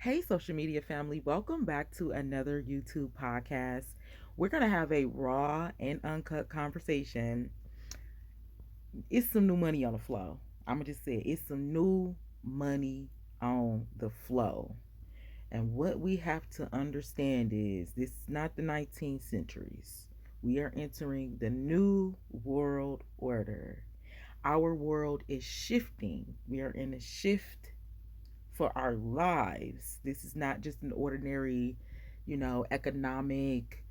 Hey, social media family, welcome back to another YouTube podcast. We're going to have a raw and uncut conversation. It's some new money on the flow. I'm going to just say it's some new money on the flow. And what we have to understand is this is not the 19th centuries. We are entering the new world order. Our world is shifting. We are in a shift for our lives. This is not just an ordinary, economic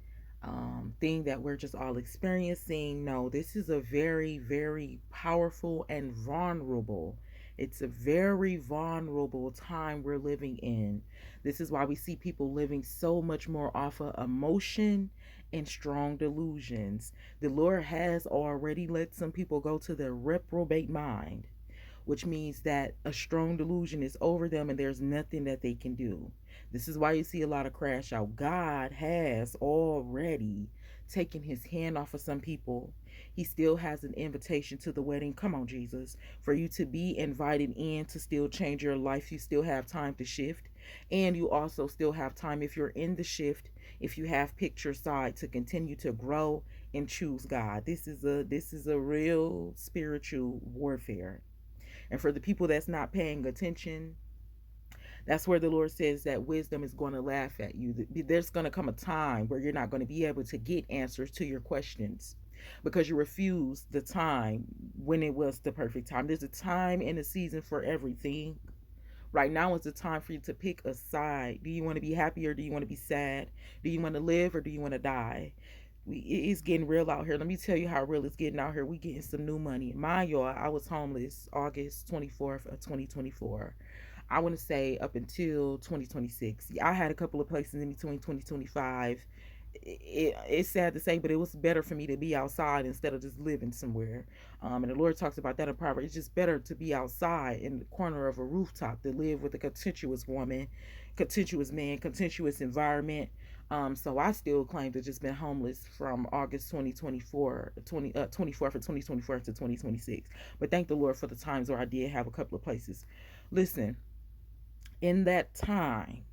thing that we're just all experiencing. No, this is a very, very powerful and vulnerable. It's a very vulnerable time we're living in. This is why we see people living so much more off of emotion and strong delusions. The Lord has already let some people go to their reprobate mind, which means that a strong delusion is over them and there's nothing that they can do. This is why you see a lot of crash out. God has already taken his hand off of some people. He still has an invitation to the wedding. Come on, Jesus. For you to be invited in to still change your life, you still have time to shift. And you also still have time, if you're in the shift, if you have picked your side, to continue to grow and choose God. This is a real spiritual warfare. And for the people that's not paying attention, that's where the Lord says that wisdom is going to laugh at you. There's going to come a time where you're not going to be able to get answers to your questions because you refused the time when it was the perfect time. There's a time and a season for everything. Right now is the time for you to pick a side. Do you want to be happy or do you want to be sad? Do you want to live or do you want to die? It's getting real out here. Let me tell you how real it's getting out here. We getting some new money. Mind you, I was homeless August 24th of 2024. I want to say up until 2026. I had a couple of places in between 2025. It's sad to say, but it was better for me to be outside instead of just living somewhere. And the Lord talks about that in Proverbs. It's just better to be outside in the corner of a rooftop to live with a contentious woman, contentious man, contentious environment. So I still claim to just been homeless from August 2024, 24th of 2024 to 2026. But thank the Lord for the times where I did have a couple of places. Listen, in that time,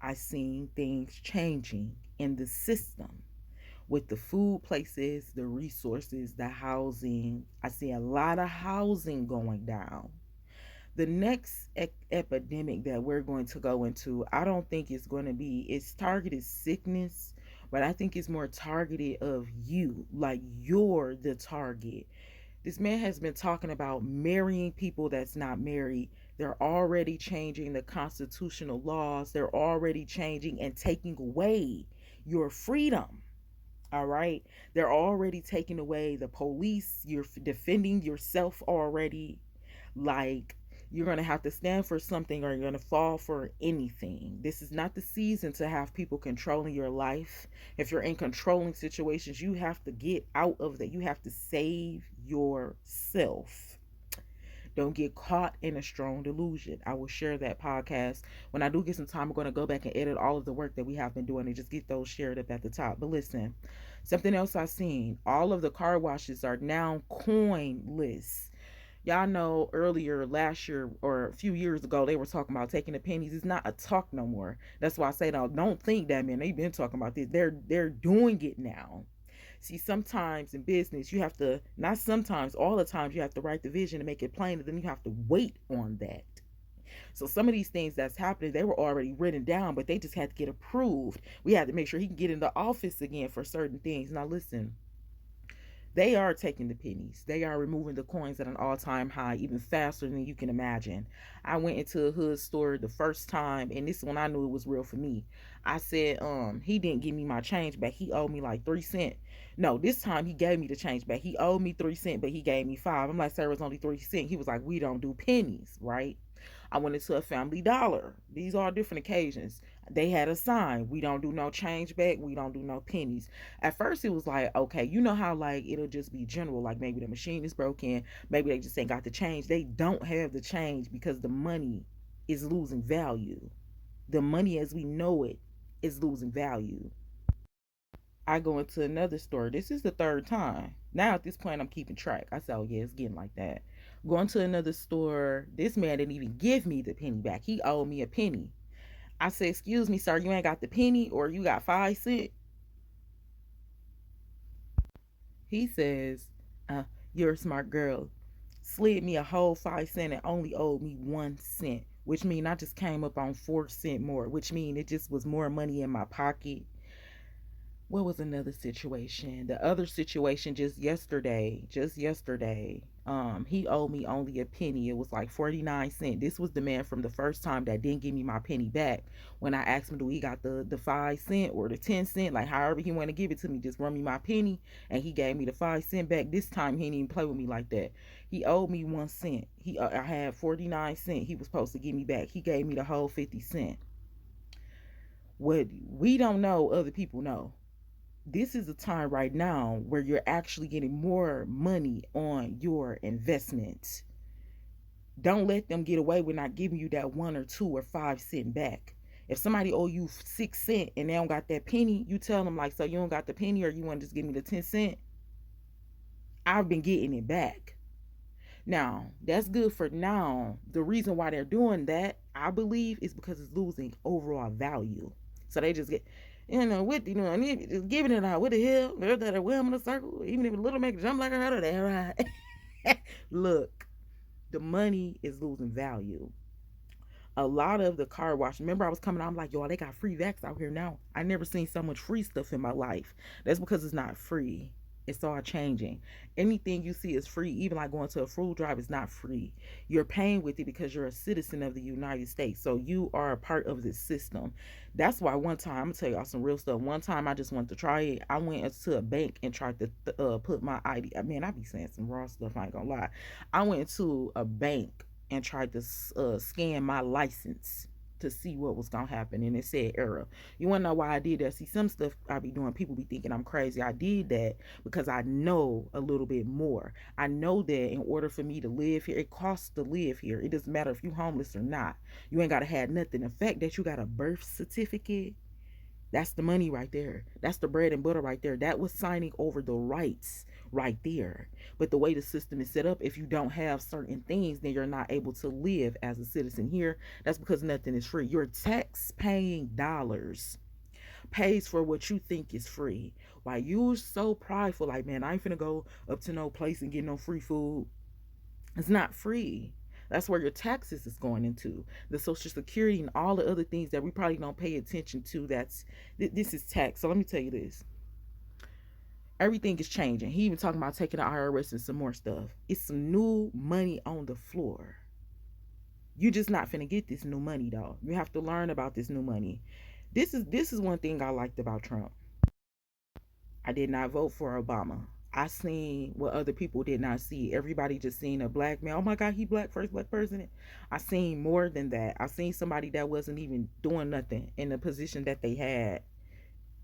I seen things changing in the system with the food places, the resources, the housing. I see a lot of housing going down. The next epidemic that we're going to go into, I don't think it's going to be, it's targeted sickness, but I think it's more targeted of you, like you're the target. This man has been talking about marrying people that's not married. They're already changing the constitutional laws. They're already changing and taking away your freedom. All right. They're already taking away the police. You're defending yourself already. Like, you're going to have to stand for something or you're going to fall for anything. This is not the season to have people controlling your life. If you're in controlling situations, you have to get out of that. You have to save yourself. Don't get caught in a strong delusion. I will share that podcast. When I do get some time, I'm going to go back and edit all of the work that we have been doing and just get those shared up at the top. But listen, something else I've seen, all of the car washes are now coinless. Y'all know earlier last year or a few years ago they were talking about taking the pennies. It's not a talk no more. That's why I say don't think that, man. They've been talking about this. They're doing it now. See, sometimes in business you have to, not sometimes, all the times you have to write the vision and make it plain, and then you have to wait on that. So some of these things that's happening, they were already written down, but they just had to get approved. We had to make sure he can get in the office again for certain things. Now listen, they are taking the pennies. They are removing the coins at an all-time high, even faster than you can imagine. I went into a hood store the first time, and this one I knew it was real for me. I said, he didn't give me my change back. He owed me like 3 cents. No, this time he gave me the change back. He owed me 3 cents, but he gave me five. I'm like, sir, it was only 3 cents. He was like, we don't do pennies, right? I went into a Family Dollar. These are different occasions. They had a sign. We don't do no change back. We don't do no pennies. At first, it was like, okay, you know how like it'll just be general, like maybe the machine is broken, maybe they just ain't got the change. They don't have the change because the money is losing value. The money as we know it is losing value. I go into another store. This is the third time. Now at this point, I'm keeping track. I said, oh yeah, it's getting like that. Going to another store. This man didn't even give me the penny back. He owed me a penny. I said, excuse me, sir, you ain't got the penny or you got 5 cents? He says, you're a smart girl. Slid me a whole 5 cent and only owed me 1 cent, which mean I just came up on 4 cent more, which mean it just was more money in my pocket. What was another situation? The other situation just yesterday, he owed me only a penny. It was like 49 cents. This was the man from the first time that didn't give me my penny back. When I asked him, do he got the 5 cent or the 10 cent, like however he want to give it to me, just run me my penny, and he gave me the 5 cent back. This time he didn't even play with me like that. He owed me 1 cent. I had 49 cents. He was supposed to give me back. He gave me the whole 50 cent. What we don't know, other people know. This is a time right now where you're actually getting more money on your investment. Don't let them get away with not giving you that 1 or 2 or 5 cent back. If somebody owe you 6 cent and they don't got that penny, you tell them like, so you don't got the penny or you want to just give me the 10 cent? I've been getting it back. Now, that's good for now. The reason why they're doing that, I believe, is because it's losing overall value. So they just get, and just giving it out. What the hell? There's that wham in a circle. Even if a little make jump like a hurdle, there, right? Look, the money is losing value. A lot of the car wash. Remember, I was coming out, I'm like, yo, they got free vax out here now. I never seen so much free stuff in my life. That's because it's not free. It's all changing. Anything you see is free. Even like going to a food drive is not free. You're paying with it because you're a citizen of the United States. So you are a part of this system. That's why one time, I'm gonna tell y'all some real stuff. One time I just wanted to try it. I went into a bank and tried to put my ID. I mean, I be saying some raw stuff, I ain't gonna lie. I went into a bank and tried to scan my license to see what was gonna happen, and it said error. You wanna know why I did that? See, some stuff I be doing, people be thinking I'm crazy. I did that because I know a little bit more. I know that in order for me to live here, it costs to live here. It doesn't matter if you homeless or not. You ain't gotta have nothing. The fact that you got a birth certificate, that's the money right there. That's the bread and butter right there. That was signing over the rights right there. But the way the system is set up, if you don't have certain things, then you're not able to live as a citizen here. That's because nothing is free. Your tax paying dollars pays for what you think is free. Why you're so prideful, like, man, I ain't finna go up to no place and get no free food. It's not free. That's where your taxes is going into. The social security and all the other things that we probably don't pay attention to. This is tax. So let me tell you this. Everything is changing. He even talking about taking the IRS and some more stuff. It's some new money on the floor. You just not finna get this new money though. You have to learn about this new money. This is one thing I liked about Trump. I did not vote for Obama. I seen what other people did not see. Everybody just seen a black man. Oh my God, he black, first black president. I seen more than that. I seen somebody that wasn't even doing nothing in the position that they had.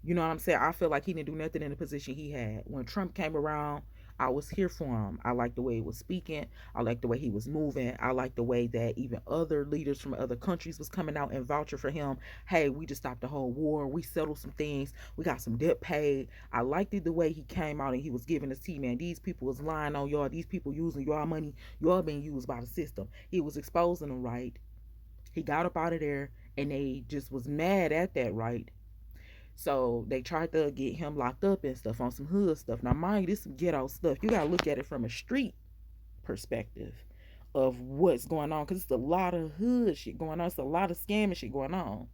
You know what I'm saying? I feel like he didn't do nothing in the position he had. When Trump came around, I was here for him. I liked the way he was speaking. I liked the way he was moving. I liked the way that even other leaders from other countries was coming out and vouching for him. Hey, we just stopped the whole war. We settled some things. We got some debt paid. I liked it the way he came out and he was giving us tea, man. These people was lying on y'all. These people using y'all money. Y'all being used by the system. He was exposing them, right? He got up out of there and they just was mad at that, right? So they tried to get him locked up and stuff on some hood stuff. Now, mind you, this is ghetto stuff. You gotta look at it from a street perspective of what's going on, because it's a lot of hood shit going on. It's a lot of scamming shit going on.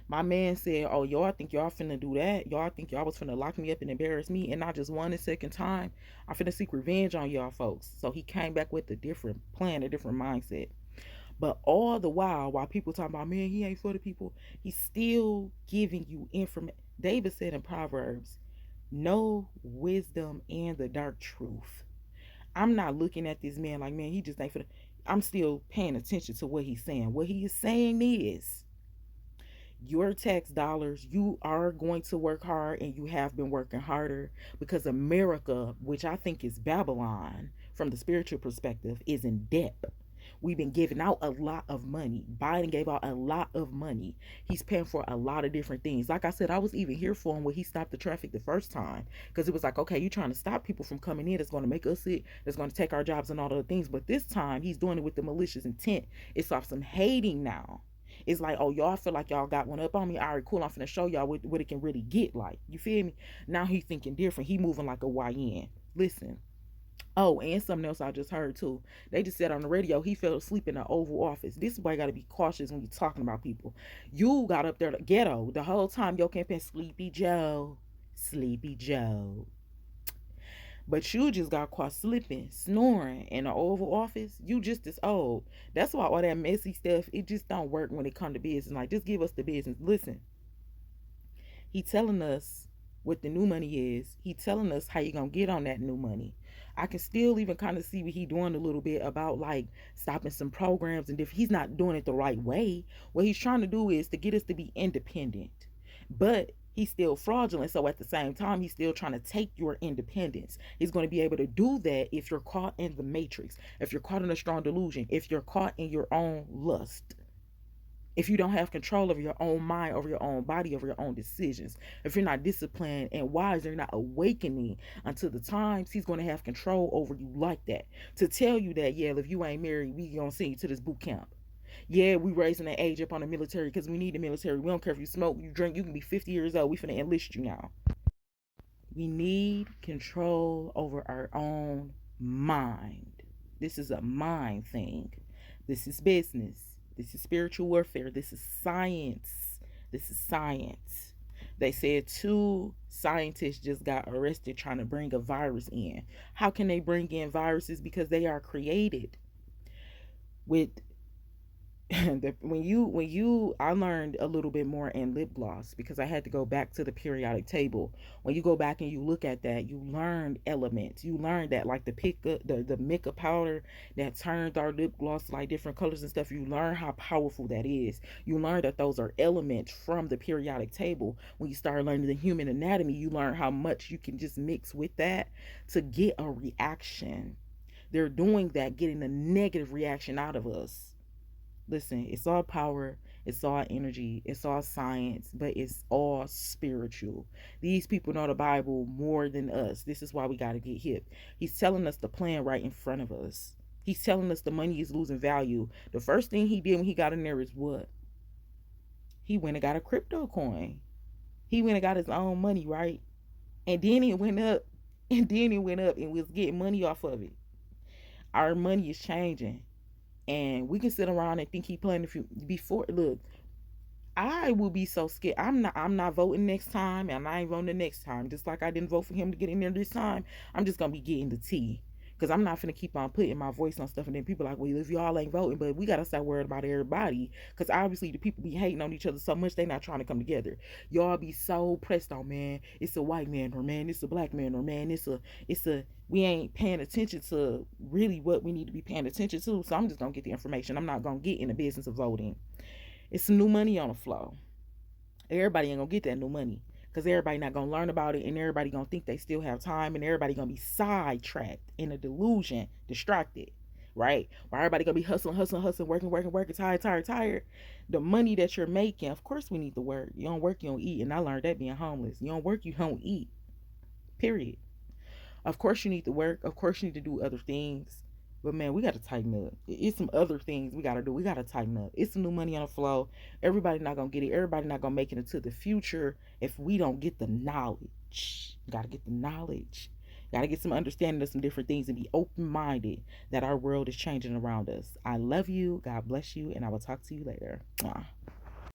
My man said, "Oh, y'all think y'all finna do that? Y'all think y'all was finna lock me up and embarrass me, and not just one and second time? I finna seek revenge on y'all folks." So he came back with a different plan, a different mindset. But all the while people talking about, man, he ain't for the people, he's still giving you information. David said in Proverbs, know wisdom and the dark truth. I'm not looking at this man like, man, he just ain't for the. I'm still paying attention to what he's saying. What he is saying is, your tax dollars, you are going to work hard and you have been working harder, because America, which I think is Babylon from the spiritual perspective, is in debt. We've been giving out a lot of money. Biden gave out a lot of money. He's paying for a lot of different things. Like I said, I was even here for him when he stopped the traffic the first time, because it was like, okay, you're trying to stop people from coming in. That's going to make us sick. That's going to take our jobs and all other things. But this time he's doing it with the malicious intent. It's off some hating now. It's like, oh, y'all feel like y'all got one up on me. All right, cool. I'm finna show y'all what it can really get like. You feel me? Now he thinking different. He moving like a YN. Listen. Oh, and something else I just heard too. They just said on the radio he fell asleep in the Oval Office. This boy got to be cautious when you're talking about people. You got up there the ghetto the whole time your campaign, Sleepy Joe, Sleepy Joe. But you just got caught slipping, snoring in the Oval Office. You just as old. That's why all that messy stuff, it just don't work when it come to business. Like, just give us the business. Listen, he telling us what the new money is. He telling us how you gonna get on that new money. I can still even kind of see what he doing a little bit about like stopping some programs and if he's not doing it the right way. What he's trying to do is to get us to be independent. But he's still fraudulent. So at the same time, he's still trying to take your independence. He's going to be able to do that if you're caught in the matrix, if you're caught in a strong delusion, if you're caught in your own lust, if you don't have control of your own mind, over your own body, over your own decisions, if you're not disciplined and wise, you're not awakening until the times, he's going to have control over you like that. To tell you that, yeah, if you ain't married, we going to send you to this boot camp. Yeah, we raising the age up on the military because we need the military. We don't care if you smoke, you drink, you can be 50 years old. We finna enlist you now. We need control over our own mind. This is a mind thing. This is business. This is spiritual warfare. This is science. This is science. They said two scientists just got arrested trying to bring a virus in. How can they bring in viruses? Because they are created with when you I learned a little bit more in lip gloss because I had to go back to the periodic table. When you go back and you look at that, you learn elements. You learn that like the pick the mica powder that turns our lip gloss like different colors and stuff. You learn how powerful that is. You learn that those are elements from the periodic table. When you start learning the human anatomy, you learn how much you can just mix with that to get a reaction. They're doing that, getting a negative reaction out of us. Listen, it's all power, it's all energy, it's all science, but it's all spiritual. These people know the Bible more than us. This is why we got to get hip. He's telling us the plan right in front of us. He's telling us the money is losing value. The first thing he did when he got in there is what? He went and got a crypto coin. He went and got his own money, right? And then it went up, and then it went up and was getting money off of it. Our money is changing. And we can sit around and think he playing the few before. Look, I will be so scared. I'm not voting next time, and I ain't voting the next time. Just like I didn't vote for him to get in there this time. I'm just gonna be getting the tea. Cause I'm not gonna keep on putting my voice on stuff, and then people are like, well, if y'all ain't voting, but we gotta start worrying about everybody. Cause obviously the people be hating on each other so much they not trying to come together. Y'all be so pressed on, man. It's a white man, or man, it's a black man, or man, it's a. We ain't paying attention to really what we need to be paying attention to. So I'm just gonna get the information. I'm not gonna get in the business of voting. It's some new money on the flow. Everybody ain't gonna get that new money because everybody not gonna learn about it, and everybody gonna think they still have time, and everybody gonna be sidetracked in a delusion, distracted, right? Why everybody gonna be hustling, hustling, hustling, working, working, working, tired, tired, tired. The money that you're making, of course we need to work. You don't work, you don't eat, and I learned that being homeless. You don't work, you don't eat. Period. Of course you need to work. Of course you need to do other things. But man, we gotta tighten up. It's some other things we gotta do. We gotta tighten up. It's some new money on the flow. Everybody not gonna get it. Everybody not gonna make it into the future if we don't get the knowledge. Gotta get the knowledge. Gotta get some understanding of some different things and be open minded that our world is changing around us. I love you. God bless you, and I will talk to you later. Mwah.